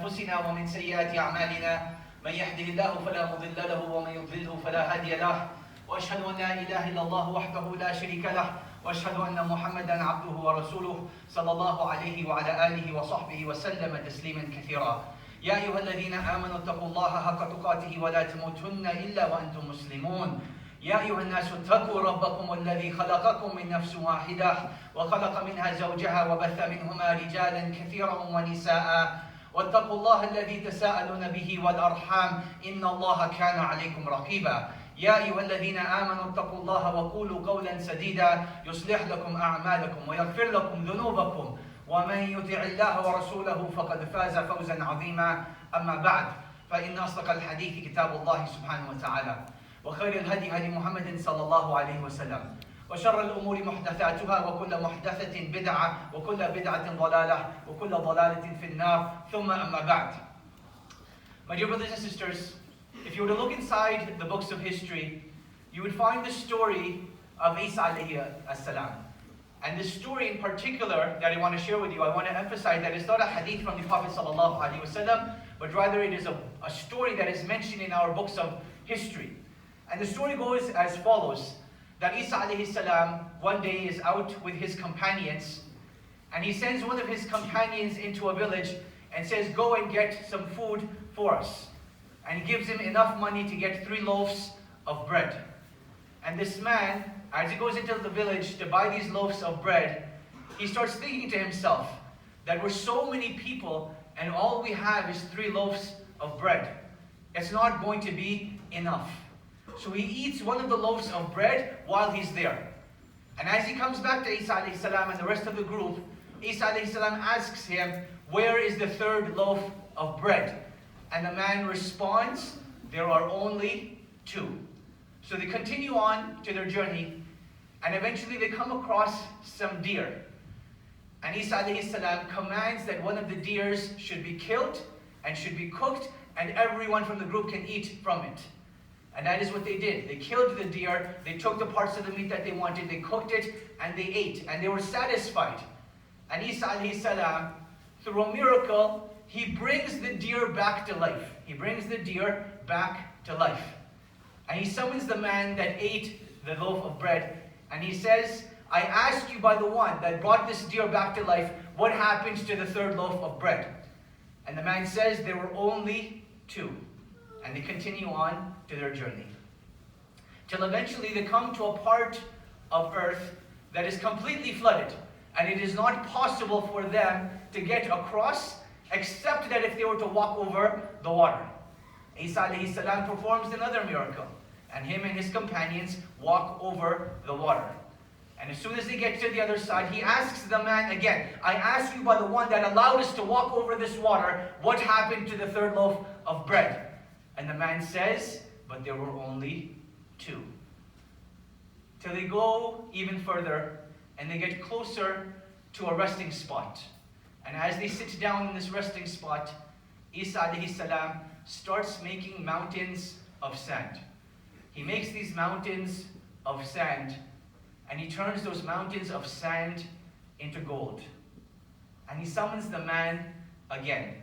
أنفسنا ومن سيئات أعمالنا من يهده الله فلا مضل له ومن يضلله فلا هادي له وأشهد أن لا إله إلا الله وحده لا شريك له وأشهد أن محمدا عبده ورسوله صلى الله عليه وعلى آله وصحبه وسلم تسليما كثيرا. يا أيها الذين آمنوا اتقوا الله حق تقاته ولا تموتن إلا وأنتم مسلمون. يا أيها الناس اتقوا ربكم الذي خلقكم من نفس واحدة وخلق منها زوجها وبث منهما رجالا كثيرا ونساء واتقوا الله الذي تساءلون به والأرحام إن الله كان عليكم رقيبا. يا أيها الذين آمنوا اتقوا الله وقولوا قولا سديدا يصلح لكم أعمالكم ويغفر لكم ذنوبكم ومن يطع الله ورسوله فقد فاز فوزا عظيما. أما بعد فإن أصدق الحديث كتاب الله سبحانه وتعالى وخير الهدي هدي محمد صلى الله عليه وسلم وشر الأمور محدثاتها وكل محدثة بدعة وكل بدعة ضلالة وكل ضلالة في النار ثم أما بعد. My dear brothers and sisters, if you were to look inside the books of history, you would find the story of Isa alayhi as-salam. And this story in particular that I want to share with you, I want to emphasize that it's not a hadith from the Prophet sallallahu alaihi wasallam, but rather it is a story that is mentioned in our books of history. And the story goes as follows, that Isa alayhi salam one day is out with his companions, and he sends one of his companions into a village and says, go and get some food for us. And he gives him enough money to get 3 loaves of bread. And this man, as he goes into the village to buy these loaves of bread, he starts thinking to himself that we're so many people and all we have is 3 loaves of bread. It's not going to be enough. So he eats one of the loaves of bread while he's there. And as he comes back to Isa alayhi salam and the rest of the group, Isa alayhi salam asks him, where is the 3rd loaf of bread? And the man responds, there are only 2. So they continue on to their journey, and eventually they come across some deer. And Isa alayhi salam commands that one of the deers should be killed and should be cooked, and everyone from the group can eat from it. And that is what they did. They killed the deer, they took the parts of the meat that they wanted, they cooked it, and they ate, and they were satisfied. And Isa alayhi salam, through a miracle, he brings the deer back to life. He brings the deer back to life. And he summons the man that ate the loaf of bread, and he says, I ask you by the one that brought this deer back to life, what happens to the 3rd loaf of bread? And the man says, there were only 2. And they continue on to their journey. Till eventually they come to a part of earth that is completely flooded. And it is not possible for them to get across, except that if they were to walk over the water. Isa alayhi salam performs another miracle. And him and his companions walk over the water. And as soon as they get to the other side, he asks the man again, I ask you by the one that allowed us to walk over this water, what happened to the 3rd loaf of bread? And the man says, but there were only 2. Till they go even further, and they get closer to a resting spot. And as they sit down in this resting spot, Isa alayhi salam starts making mountains of sand. He makes these mountains of sand, and he turns those mountains of sand into gold. And he summons the man again.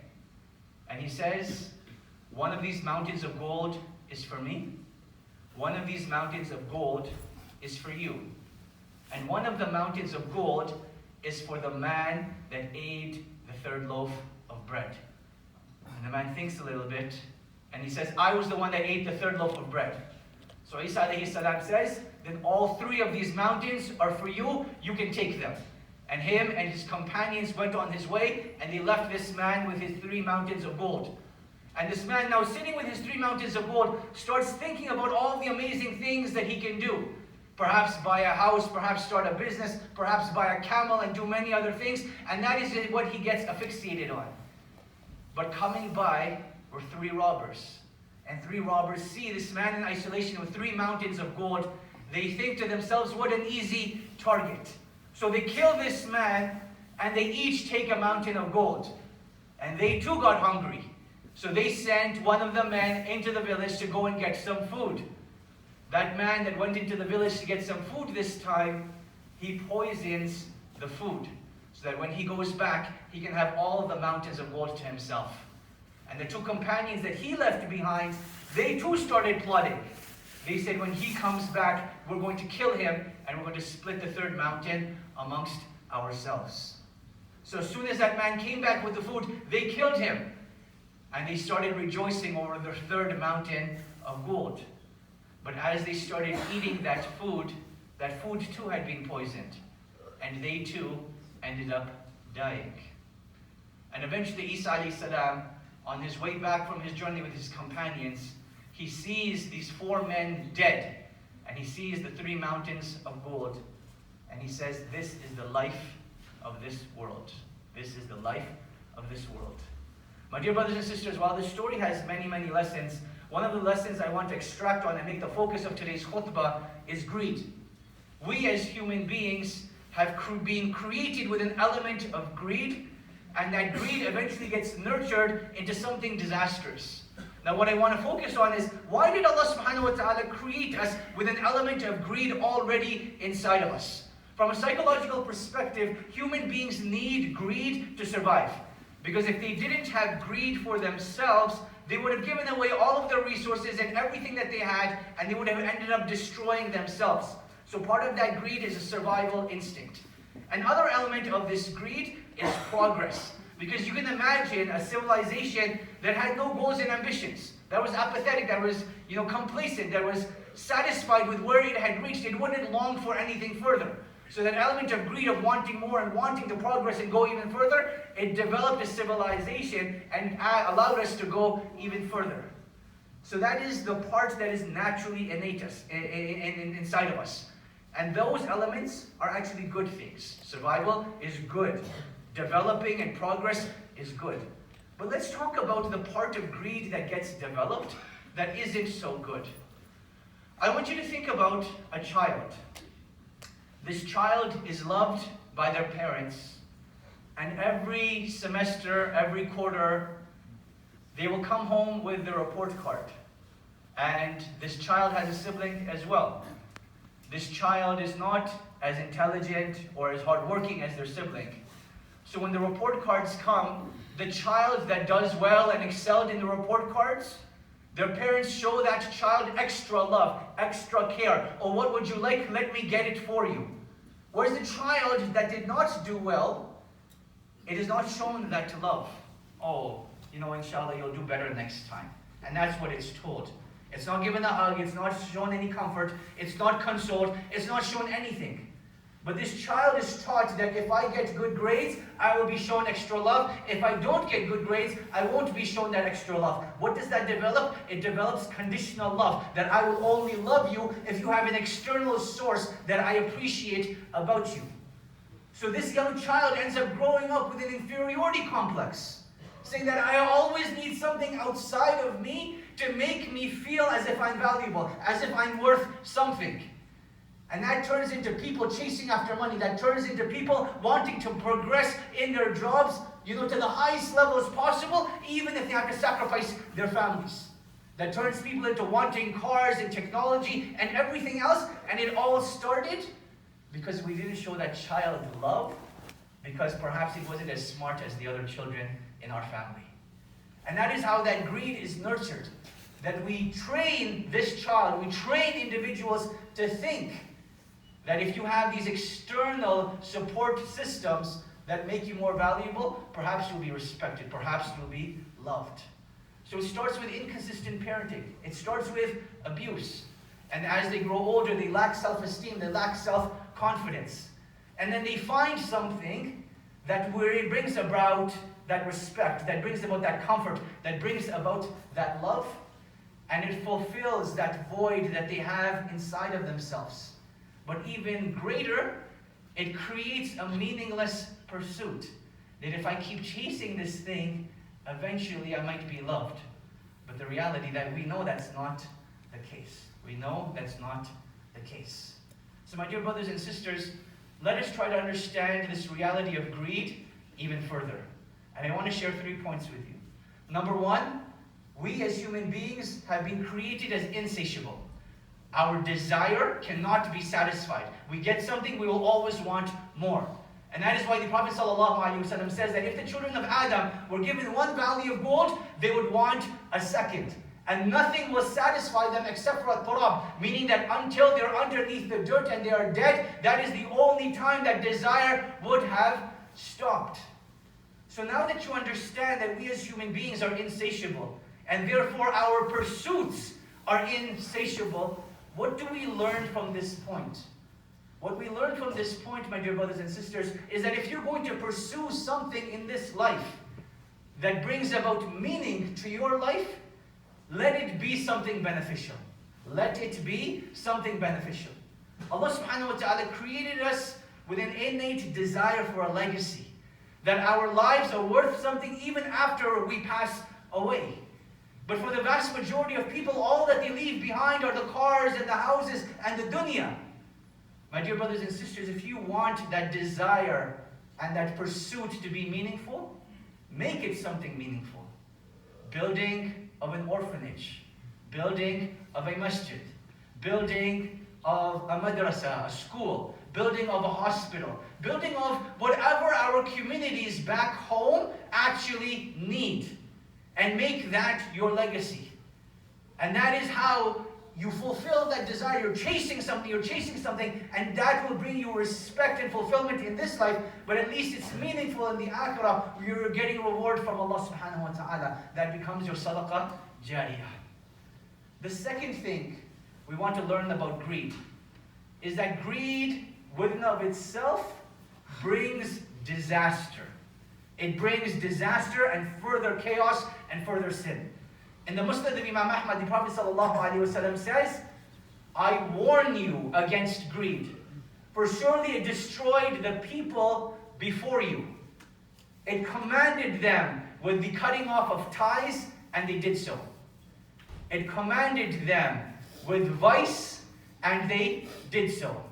And he says, one of these mountains of gold is for me. One of these mountains of gold is for you. And one of the mountains of gold is for the man that ate the 3rd loaf of bread. And the man thinks a little bit, and he says, I was the one that ate the 3rd loaf of bread. So Isa alayhi salam says, then all 3 of these mountains are for you, you can take them. And him and his companions went on his way, and they left this man with his 3 mountains of gold. And this man, now sitting with his 3 mountains of gold, starts thinking about all the amazing things that he can do. Perhaps buy a house, perhaps start a business, perhaps buy a camel and do many other things. And that is what he gets asphyxiated on. But coming by were 3 robbers. And 3 robbers see this man in isolation with 3 mountains of gold. They think to themselves, what an easy target. So they kill this man, and they each take a mountain of gold. And they too got hungry. So they sent one of the men into the village to go and get some food. That man that went into the village to get some food this time, he poisons the food, so that when he goes back, he can have all of the mountains of gold to himself. And the two companions that he left behind, they too started plotting. They said, when he comes back, we're going to kill him, and we're going to split the third mountain amongst ourselves. So as soon as that man came back with the food, they killed him. And they started rejoicing over the third mountain of gold. But as they started eating that food too had been poisoned. And they too ended up dying. And eventually Isa alayhi salam, on his way back from his journey with his companions, he sees these 4 men dead. And he sees the 3 mountains of gold. And he says, this is the life of this world. This is the life of this world. My dear brothers and sisters, while this story has many, many lessons, one of the lessons I want to extract on and make the focus of today's khutbah is greed. We as human beings have been created with an element of greed, and that greed eventually gets nurtured into something disastrous. Now what I want to focus on is, why did Allah subhanahu wa ta'ala create us with an element of greed already inside of us? From a psychological perspective, human beings need greed to survive. Because if they didn't have greed for themselves, they would have given away all of their resources and everything that they had, and they would have ended up destroying themselves. So part of that greed is a survival instinct. Another element of this greed is progress. Because you can imagine a civilization that had no goals and ambitions, that was apathetic, that was complacent, that was satisfied with where it had reached. It wouldn't long for anything further. So that element of greed, of wanting more and wanting to progress and go even further, it developed a civilization and allowed us to go even further. So that is the part that is naturally innate inside of us. And those elements are actually good things. Survival is good. Developing and progress is good. But let's talk about the part of greed that gets developed that isn't so good. I want you to think about a child. This child is loved by their parents, and every semester, every quarter, they will come home with their report card. And this child has a sibling as well. This child is not as intelligent or as hardworking as their sibling. So when the report cards come, the child that does well and excelled in the report cards, their parents show that child extra love, extra care. Oh, what would you like? Let me get it for you. Whereas the child that did not do well, it is not shown that love. Oh, inshallah, you'll do better next time. And that's what it's told. It's not given a hug, it's not shown any comfort, it's not consoled, it's not shown anything. But this child is taught that if I get good grades, I will be shown extra love. If I don't get good grades, I won't be shown that extra love. What does that develop? It develops conditional love, that I will only love you if you have an external source that I appreciate about you. So this young child ends up growing up with an inferiority complex, saying that I always need something outside of me to make me feel as if I'm valuable, as if I'm worth something. And that turns into people chasing after money. That turns into people wanting to progress in their jobs, to the highest levels possible, even if they have to sacrifice their families. That turns people into wanting cars and technology and everything else. And it all started because we didn't show that child love, because perhaps it wasn't as smart as the other children in our family. And that is how that greed is nurtured. That we train this child, we train individuals to think that if you have these external support systems that make you more valuable, perhaps you'll be respected, perhaps you'll be loved. So it starts with inconsistent parenting. It starts with abuse. And as they grow older, they lack self-esteem, they lack self-confidence. And then they find something that brings about that respect, that brings about that comfort, that brings about that love, and it fulfills that void that they have inside of themselves. But even greater, it creates a meaningless pursuit. That if I keep chasing this thing, eventually I might be loved. But the reality that we know that's not the case. We know that's not the case. So my dear brothers and sisters, let us try to understand this reality of greed even further. And I want to share 3 points with you. Number 1, we as human beings have been created as insatiable. Our desire cannot be satisfied. We get something, we will always want more. And that is why the Prophet ﷺ says that if the children of Adam were given one valley of gold, they would want a second. And nothing will satisfy them except for a turab, meaning that until they're underneath the dirt and they are dead, that is the only time that desire would have stopped. So now that you understand that we as human beings are insatiable, and therefore our pursuits are insatiable, what do we learn from this point? What we learn from this point, my dear brothers and sisters, is that if you're going to pursue something in this life that brings about meaning to your life, let it be something beneficial. Let it be something beneficial. Allah subhanahu wa ta'ala created us with an innate desire for a legacy. That our lives are worth something even after we pass away. But for the vast majority of people, all that they leave behind are the cars and the houses and the dunya. My dear brothers and sisters, if you want that desire and that pursuit to be meaningful, make it something meaningful. Building of an orphanage, building of a masjid, building of a madrasa, a school, building of a hospital, building of whatever our communities back home actually need. And make that your legacy. And that is how you fulfill that desire. You're chasing something, and that will bring you respect and fulfillment in this life, but at least it's meaningful in the akhirah, where you're getting reward from Allah subhanahu wa ta'ala. That becomes your sadaqah jariyah. The second thing we want to learn about greed is that greed, within of itself, brings disaster. It brings disaster and further chaos and further sin. In the Musnad of Imam Ahmad, the Prophet ﷺ says, I warn you against greed, for surely it destroyed the people before you. It commanded them with the cutting off of ties, and they did so. It commanded them with vice, and they did so.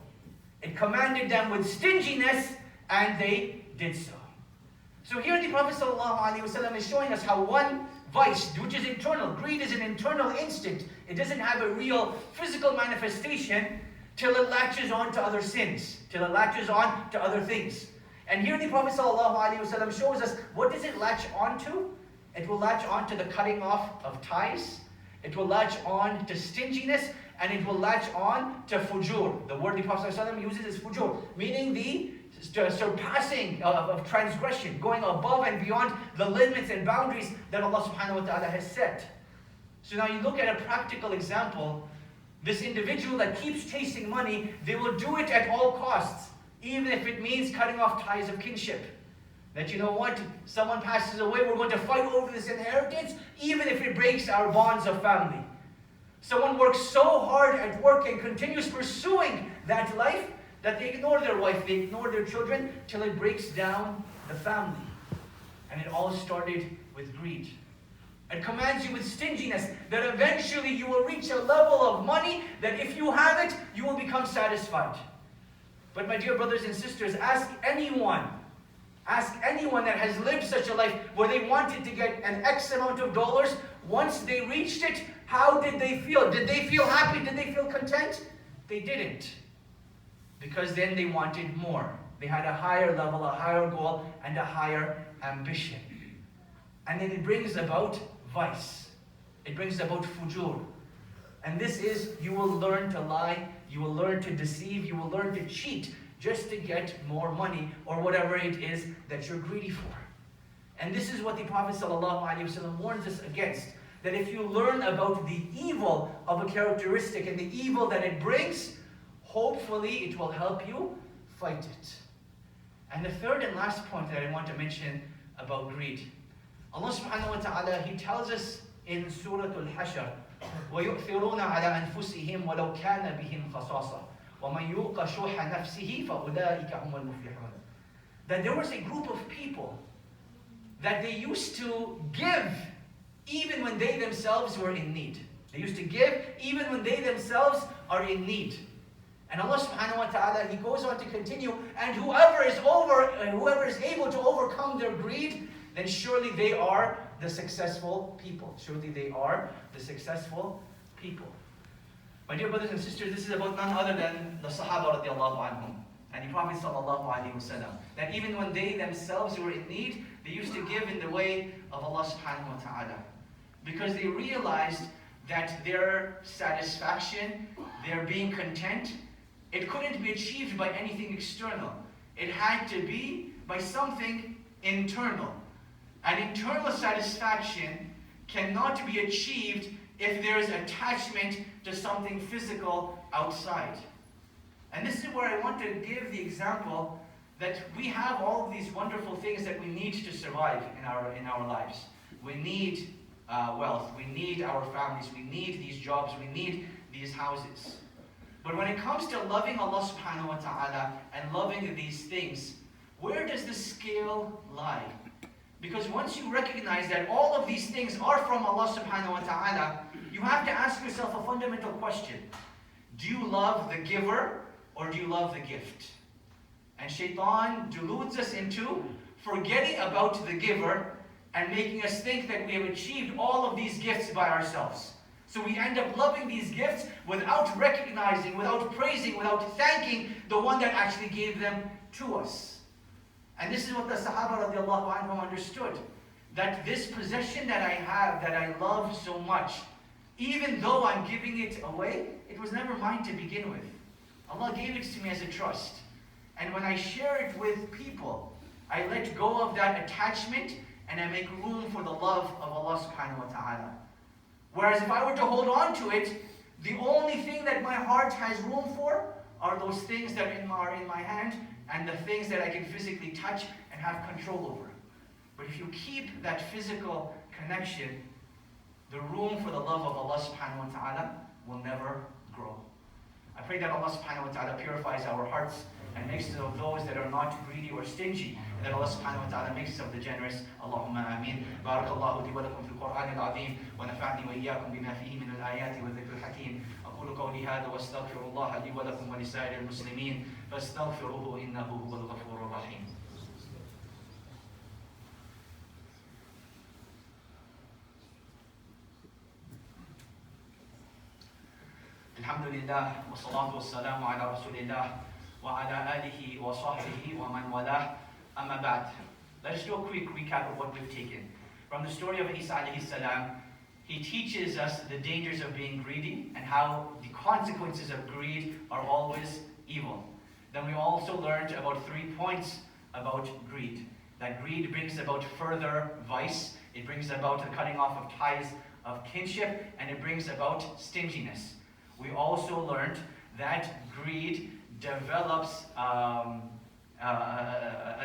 It commanded them with stinginess, and they did so. So here the Prophet ﷺ is showing us how one vice, which is internal, greed is an internal instinct. It doesn't have a real physical manifestation till it latches on to other sins, till it latches on to other things. And here the Prophet ﷺ shows us, what does it latch onto? It will latch on to the cutting off of ties. It will latch on to stinginess, and it will latch on to fujur. The word the Prophet ﷺ uses is fujur, meaning the surpassing of transgression, going above and beyond the limits and boundaries that Allah subhanahu wa ta'ala has set. So now you look at a practical example. This individual that keeps chasing money, they will do it at all costs, even if it means cutting off ties of kinship. That, you know what, someone passes away, we're going to fight over this inheritance, even if it breaks our bonds of family. Someone works so hard at work and continues pursuing that life, that they ignore their wife, they ignore their children, till it breaks down the family. And it all started with greed. It commands you with stinginess, that eventually you will reach a level of money that if you have it, you will become satisfied. But my dear brothers and sisters, ask anyone that has lived such a life where they wanted to get an X amount of dollars, once they reached it, how did they feel? Did they feel happy? Did they feel content? They didn't. Because then they wanted more. They had a higher level, a higher goal, and a higher ambition. And then it brings about vice. It brings about fujur. And this is, you will learn to lie, you will learn to deceive, you will learn to cheat just to get more money or whatever it is that you're greedy for. And this is what the Prophet ﷺ warns us against. That if you learn about the evil of a characteristic and the evil that it brings, hopefully it will help you fight it. And the third and last point that I want to mention about greed. Allah subhanahu wa ta'ala, He tells us in Surah Al-Hashr, وَيُؤْثِرُونَ عَلَىٰ أَنفُسِهِمْ وَلَوْ كَانَ بِهِمْ خَصَاصَةٌ وَمَنْ يُوقَ شُحَّ نَفْسِهِ فَأُولَٰئِكَ هُمُ الْمُفْلِحُونَ. That there was a group of people that they used to give even when they themselves were in need. They used to give even when they themselves are in need. And Allah subhanahu wa ta'ala, He goes on to continue, and whoever is able to overcome their greed, then surely they are the successful people. Surely they are the successful people. My dear brothers and sisters, this is about none other than the Sahaba radiallahu anhum. and the Prophet ﷺ, that even when they themselves were in need, they used to give in the way of Allah subhanahu wa ta'ala. Because they realized that their satisfaction, their being content, it couldn't be achieved by anything external. It had to be by something internal. And internal satisfaction cannot be achieved if there is attachment to something physical outside. And this is where I want to give the example that we have all of these wonderful things that we need to survive in our lives. We need wealth, we need our families, we need these jobs, we need these houses. But when it comes to loving Allah subhanahu wa ta'ala and loving these things, where does the scale lie? Because once you recognize that all of these things are from Allah subhanahu wa ta'ala, you have to ask yourself a fundamental question. Do you love the giver or do you love the gift? And shaitan deludes us into forgetting about the giver and making us think that we have achieved all of these gifts by ourselves. So we end up loving these gifts without recognizing, without praising, without thanking the one that actually gave them to us. And this is what the Sahaba radiallahu anhum understood. That this possession that I have, that I love so much, even though I'm giving it away, it was never mine to begin with. Allah gave it to me as a trust. And when I share it with people, I let go of that attachment and I make room for the love of Allah subhanahu wa ta'ala. Whereas if I were to hold on to it, the only thing that my heart has room for are those things that are in my hand and the things that I can physically touch and have control over. But if you keep that physical connection, the room for the love of Allah subhanahu wa ta'ala will never grow. I pray that Allah subhanahu wa ta'ala purifies our hearts and makes us of those that are not greedy or stingy, and that Allah subhanahu wa ta'ala makes us of the generous. Allahumma ameen. Barakallahu li wa lakum fil Qur'an al-azim wa nafa'ni wa iyyakum bima fihi min al-ayati wa dhikr al-hakim. أقول قولي هذا واستغفر الله لي ولكم ولسائر المسلمين فاستغفروه إنه هو الغفور الرحيم. الحمد لله والصلاة والسلام على رسول الله وعلى آله وصحبه ومن والاه. أما بعد. Let's do a quick recap of what we've taken. From the story of Isa alayhi salam, he teaches us the dangers of being greedy and how the consequences of greed are always evil. Then we also learned about 3 points about greed. That greed brings about further vice, it brings about the cutting off of ties of kinship, and it brings about stinginess. We also learned that greed develops a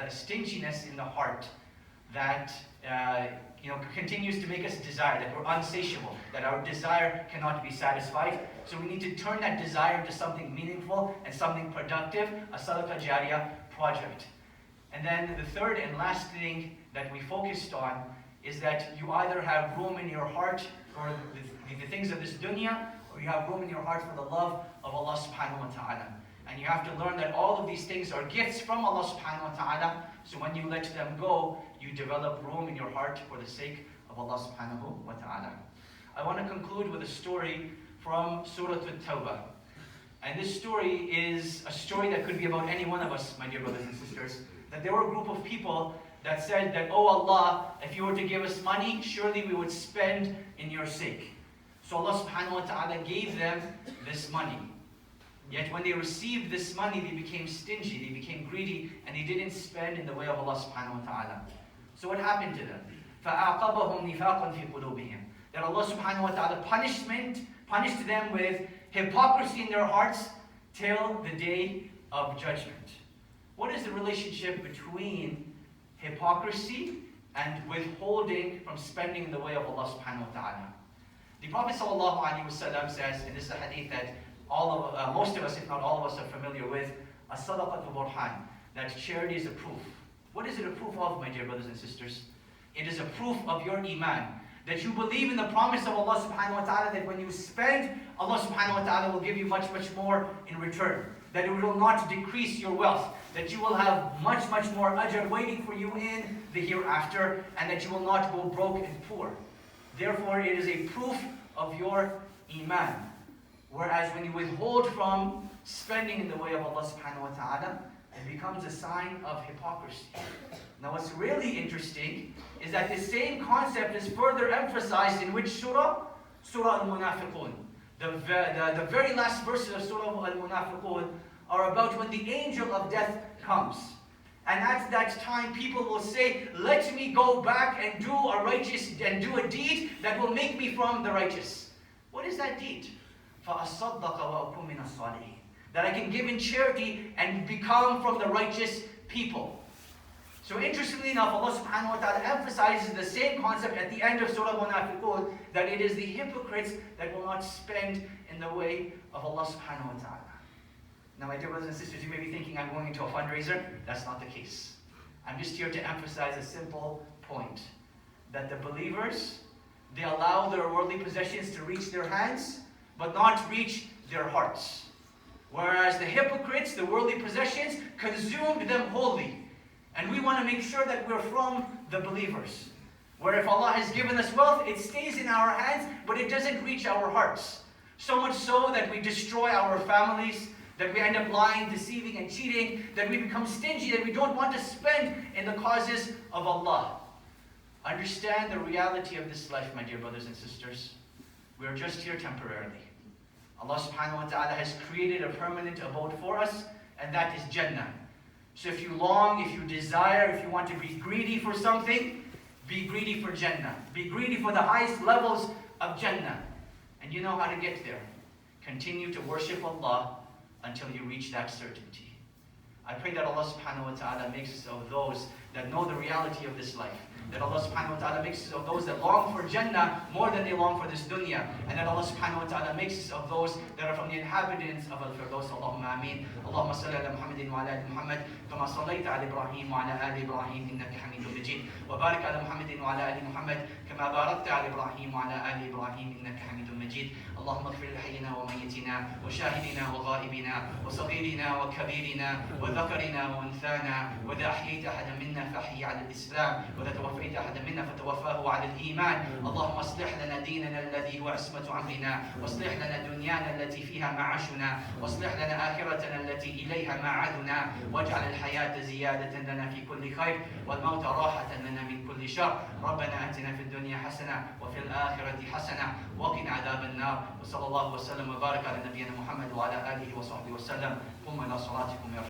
stinginess in the heart that continues to make us desire, that we're unsatiable, that our desire cannot be satisfied. So we need to turn that desire into something meaningful and something productive, a sadaqah jariyah project. And then the third and last thing that we focused on is that you either have room in your heart for the things of this dunya, or you have room in your heart for the love of Allah subhanahu wa ta'ala. And you have to learn that all of these things are gifts from Allah subhanahu wa ta'ala. So when you let them go, you develop room in your heart for the sake of Allah subhanahu wa ta'ala. I want to conclude with a story from Surah At-Tawbah. And this story is a story that could be about any one of us, my dear brothers and sisters. That there were a group of people that said that, oh Allah, if you were to give us money, surely we would spend in your sake. So Allah subhanahu wa ta'ala gave them this money. Yet when they received this money, they became stingy, they became greedy, and they didn't spend in the way of Allah subhanahu wa ta'ala. So what happened to them? فَأَعْقَبَهُمْ نِفَاقًا فِي قُلُوبِهِمْ. That Allah subhanahu wa ta'ala punished them with hypocrisy in their hearts till the day of judgment. What is the relationship between hypocrisy and withholding from spending in the way of Allah subhanahu wa ta'ala? The Prophet sallallahu alaihi wasallam says, and this is a hadith that most of us, if not all of us, are familiar with, as-sadaqatu burhan, that charity is a proof. What is it a proof of, my dear brothers and sisters? It is a proof of your iman, that you believe in the promise of Allah subhanahu wa ta'ala, that when you spend, Allah subhanahu wa ta'ala will give you much, much more in return. That it will not decrease your wealth, that you will have much, much more ajr waiting for you in the hereafter, and that you will not go broke and poor. Therefore, it is a proof of your iman. Whereas when you withhold from spending in the way of Allah subhanahu wa ta'ala, it becomes a sign of hypocrisy. Now what's really interesting is that the same concept is further emphasized in which surah? Surah Al-Munafiqun. The very last verses of Surah Al-Munafiqun are about when the angel of death comes. And at that time people will say, let me go back and do a deed that will make me from the righteous. What is that deed? فَأَصَّدَّقَ وَأَكُن مِّنَ الصَّالِحِينَ. That I can give in charity and become from the righteous people. So interestingly enough, Allah subhanahu wa ta'ala emphasizes the same concept at the end of Surah Munafiqun, that it is the hypocrites that will not spend in the way of Allah subhanahu wa ta'ala. Now my dear brothers and sisters, you may be thinking I'm going into a fundraiser. That's not the case. I'm just here to emphasize a simple point. That the believers, they allow their worldly possessions to reach their hands, but not reach their hearts. Whereas the hypocrites, the worldly possessions, consumed them wholly. And we want to make sure that we're from the believers. Where if Allah has given us wealth, it stays in our hands, but it doesn't reach our hearts. So much so that we destroy our families, that we end up lying, deceiving, and cheating, that we become stingy, that we don't want to spend in the causes of Allah. Understand the reality of this life, my dear brothers and sisters. We are just here temporarily. Allah subhanahu wa ta'ala has created a permanent abode for us, and that is Jannah. So if you long, if you desire, if you want to be greedy for something, be greedy for Jannah. Be greedy for the highest levels of Jannah. And you know how to get there. Continue to worship Allah until you reach that certainty. I pray that Allah subhanahu wa ta'ala makes us of those that know the reality of this life. That Allah subhanahu wa ta'ala makes us of those that long for Jannah more than they long for this dunya. And that Allah subhanahu wa ta'ala makes us of those that are from the inhabitants of Al-Firdaus. Allahumma ameen. Allahumma salli ala Muhammadin wa ala ali Muhammad. Kama sallaita ala Ibrahim wa ala ali Ibrahim innaka hamidun majid. Wa barik ala Muhammadin wa ala ali Muhammad. Kama barakta ala Ibrahim wa ala ali Ibrahim innaka hamidun majid. اللهم اغفر لحينا وميتنا وشاهدنا وغائبنا وصغيرنا وكبيرنا وذكرنا وانثانا واذا احييت احدا منا فاحيي على الاسلام واذا توفيت احدا منا فتوفاه على الايمان. اللهم اصلح لنا ديننا الذي هو عصمه امرنا واصلح لنا دنيانا التي فيها معاشنا واصلح لنا اخرتنا التي اليها معادنا واجعل الحياه زياده لنا في كل خير والموت راحه لنا من كل شر. ربنا اتنا في الدنيا حسنه وفي الاخره حسنه وقنا عذاب النار. وصلى الله وسلم وبارك على نبينا محمد وعلى آله وصحبه وسلم. قوموا إلى صلاتكم.